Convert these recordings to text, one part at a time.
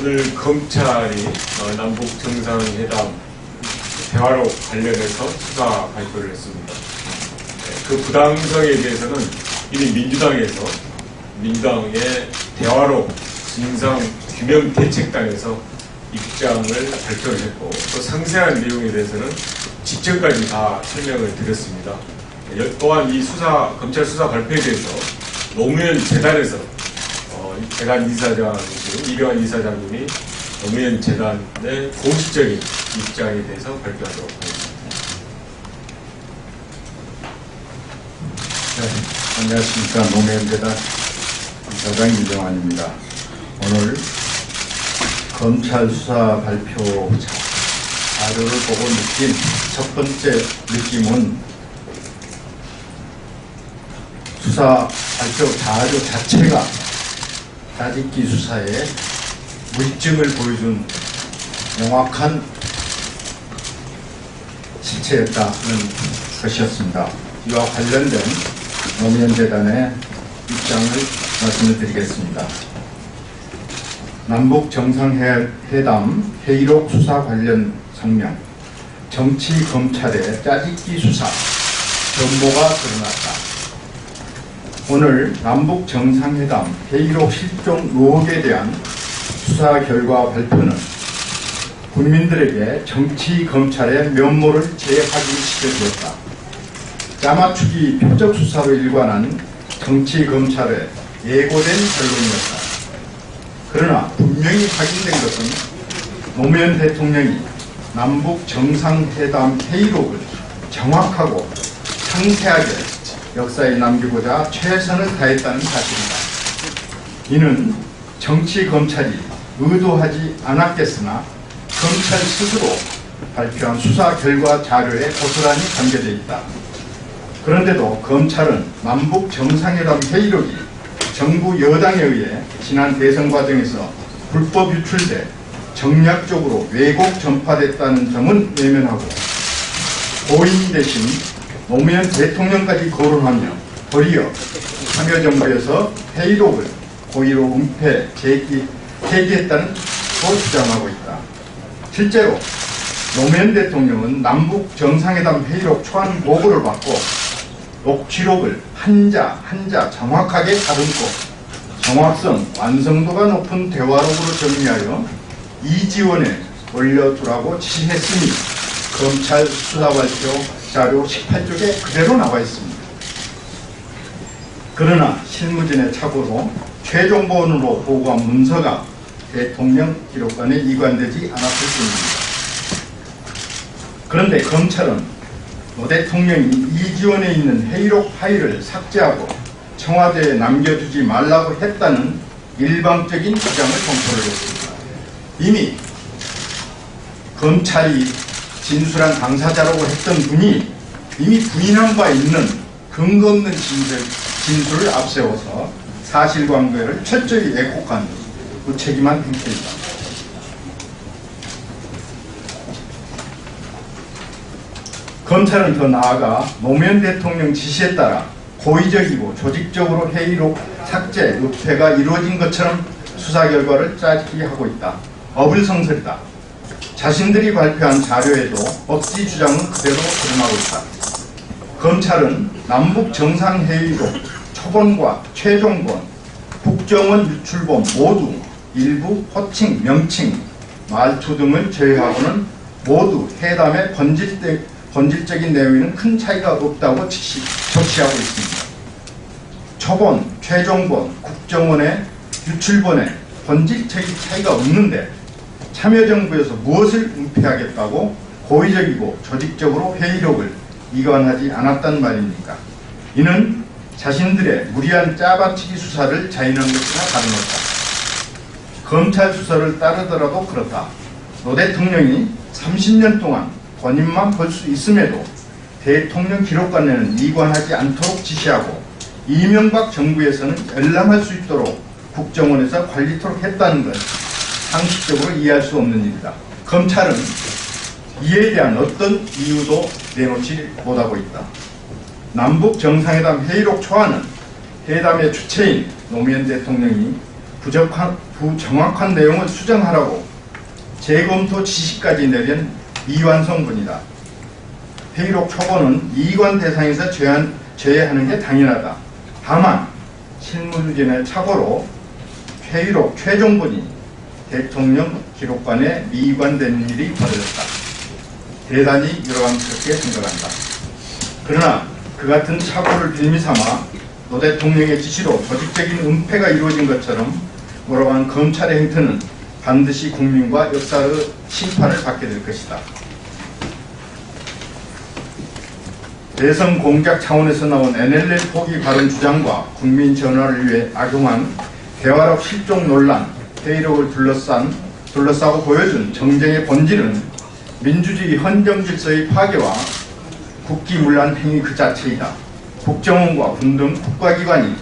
오늘 검찰이 남북 정상회담 대화로 관련해서 수사 발표를 했습니다. 그 부당성에 대해서는 이미 민주당의 대화로 진상규명대책단에서 입장을 발표를 했고, 또 상세한 내용에 대해서는 직전까지 다 설명을 드렸습니다. 또한 이 검찰 수사 발표에 대해서 노무현 재단에서 재단 이사장이신 이병환 이사장님이 노무현 재단의 공식적인 입장에 대해서 발표하도록 하겠습니다. 네, 안녕하십니까. 노무현 재단 이사장 이병환입니다. 오늘 검찰 수사 발표 자료를 보고 느낀 첫 번째 느낌은 수사 발표 자료 자체가 짜집기 수사의 물증을 보여준 명확한 실체였다는 것이었습니다. 이와 관련된 노무현 재단의 입장을 말씀을 드리겠습니다. 남북 정상회담 회의록 수사 관련 성명, 정치 검찰의 짜집기 수사 전모가 드러났다. 오늘 남북 정상회담 회의록 실종 의혹에 대한 수사 결과 발표는 국민들에게 정치 검찰의 면모를 재확인시켜주었다. 짜맞추기 표적 수사로 일관한 정치 검찰의 예고된 결론이었다. 그러나 분명히 확인된 것은 노무현 대통령이 남북 정상회담 회의록을 정확하고 상세하게 역사에 남기고자 최선을 다했다는 사실이다. 이는 정치 검찰이 의도하지 않았겠으나 검찰 스스로 발표한 수사 결과 자료에 고스란히 담겨져 있다. 그런데도 검찰은 남북 정상회담 회의록이 정부 여당에 의해 지난 대선 과정에서 불법 유출돼 정략적으로 왜곡 전파됐다는 점은 외면하고 고인 대신 노무현 대통령까지 거론하며 도리어 참여정부에서 회의록을 고의로 은폐, 폐기했다는 또 주장하고 있다. 실제로 노무현 대통령은 남북 정상회담 회의록 초안 보고를 받고 녹취록을 한자 한자 정확하게 다듬고 정확성, 완성도가 높은 대화록으로 정리하여 이지원에 올려두라고 지시했으니 검찰 수사발표 자료 18쪽에 그대로 나와 있습니다. 그러나 실무진의 착오로 최종본으로 보고한 문서가 대통령 기록관에 이관되지 않았을 뿐입니다. 그런데 검찰은 노 대통령이 이지원에 있는 회의록 파일을 삭제하고 청와대에 남겨두지 말라고 했다는 일방적인 주장을 공표를 했습니다. 이미 검찰이 진술한 당사자라고 했던 분이 이미 부인한 바 있는 근거 없는 진술을 앞세워서 사실관계를 철저히 왜곡한 무책임한 행태이다. 검찰은 더 나아가 노무현 대통령 지시에 따라 고의적이고 조직적으로 회의록 삭제, 은폐가 이루어진 것처럼 수사 결과를 짜집기 하고 있다. 어불성설이다. 자신들이 발표한 자료에도 억지 주장은 그대로 드러나고 있다. 검찰은 남북 정상회의록 초본과 최종본, 국정원 유출본 모두 일부 호칭, 명칭, 말투 등을 제외하고는 모두 회담의 본질적인 내용에는 큰 차이가 없다고 적시하고 있습니다. 초본, 최종본, 국정원의 유출본에 본질적인 차이가 없는데 참여정부에서 무엇을 은폐하겠다고 고의적이고 조직적으로 회의록을 이관하지 않았단 말입니까? 이는 자신들의 무리한 짜맞추기 수사를 자인한 것이나 다름없다. 검찰 수사를 따르더라도 그렇다. 노 대통령이 30년 동안 본인만 볼 수 있음에도 대통령 기록관에는 이관하지 않도록 지시하고 이명박 정부에서는 열람할 수 있도록 국정원에서 관리토록 했다는 것, 상식적으로 이해할 수 없는 일이다. 검찰은 이에 대한 어떤 이유도 내놓지 못하고 있다. 남북 정상회담 회의록 초안은 회담의 주체인 노무현 대통령이 부정확한 내용을 수정하라고 재검토 지시까지 내린 미완성분이다. 회의록 초본은 이관 대상에서 제외하는 게 당연하다. 다만 실무주진의 착오로 회의록 최종본이 대통령 기록관에 미관된 일이 벌어졌다. 대단히 유감스럽게 생각한다. 그러나 그 같은 착오를 빌미삼아 노 대통령의 지시로 조직적인 은폐가 이루어진 것처럼 몰아간 검찰의 행태는 반드시 국민과 역사의 심판을 받게 될 것이다. 대선 공작 차원에서 나온 NLL 포기 발언 주장과 국민 전화를 위해 악용한 대화록 실종 논란, 회의록을 둘러싸고 보여준 정쟁의 본질은 민주주의 헌정 질서의 파괴와 국기문란 행위 그 자체이다. 국정원과 군 등 국가기관이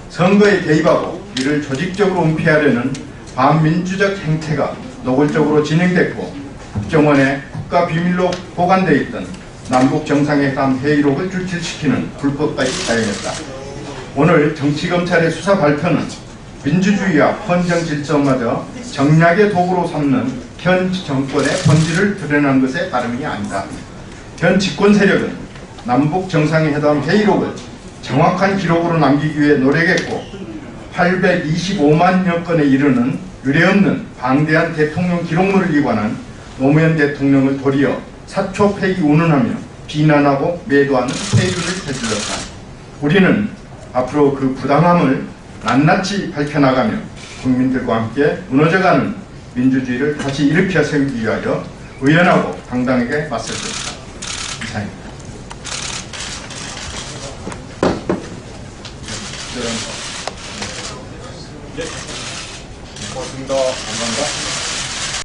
선거에 개입하고 이를 조직적으로 은폐하려는 반민주적 행태가 노골적으로 진행됐고 국정원에 국가비밀로 보관되어 있던 남북정상회담 회의록을 줄칠시키는 불법까지 사용했다. 오늘 정치검찰의 수사 발표는 민주주의와 헌정 질서마저 정략의 도구로 삼는 현 정권의 본질을 드러난 것에 다름이 아니다. 현 집권 세력은 남북 정상회담 회의록을 정확한 기록으로 남기기 위해 노력했고 825만여 건에 이르는 유례없는 방대한 대통령 기록물을 이관한 노무현 대통령을 도리어 사초폐기 운운하며 비난하고 매도하는 회의를 저질렀다. 우리는 앞으로 그 부당함을 낱낱이 밝혀나가며 국민들과 함께 무너져가는 민주주의를 다시 일으켜 세우기 위하여 의연하고 당당하게 맞설 것이다. 이상입니다. 네. 고맙습니다. 감사합니다.